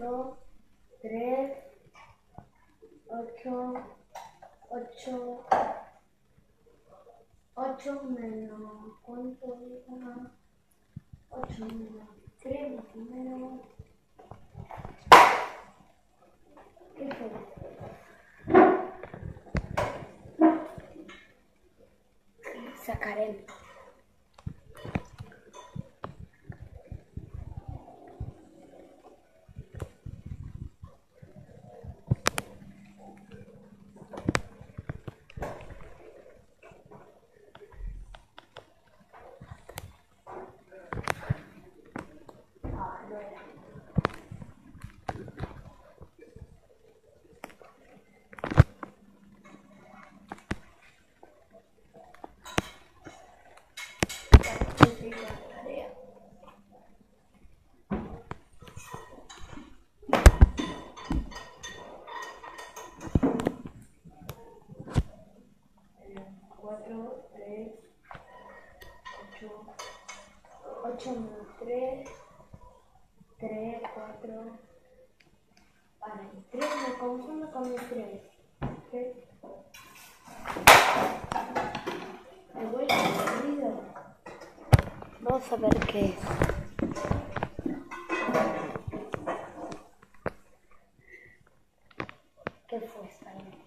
4, 3, 8, 8, 8 menos, ¿cuánto era? 8 menos 3 más o menos. ¿Qué fue? Sacaremos. Cuatro, 3, 8 menos 3, 3, 4. Vale, 3 me confundo con el 3. Me voy perdido. Vamos a ver qué es. ¿Qué fue esta vez?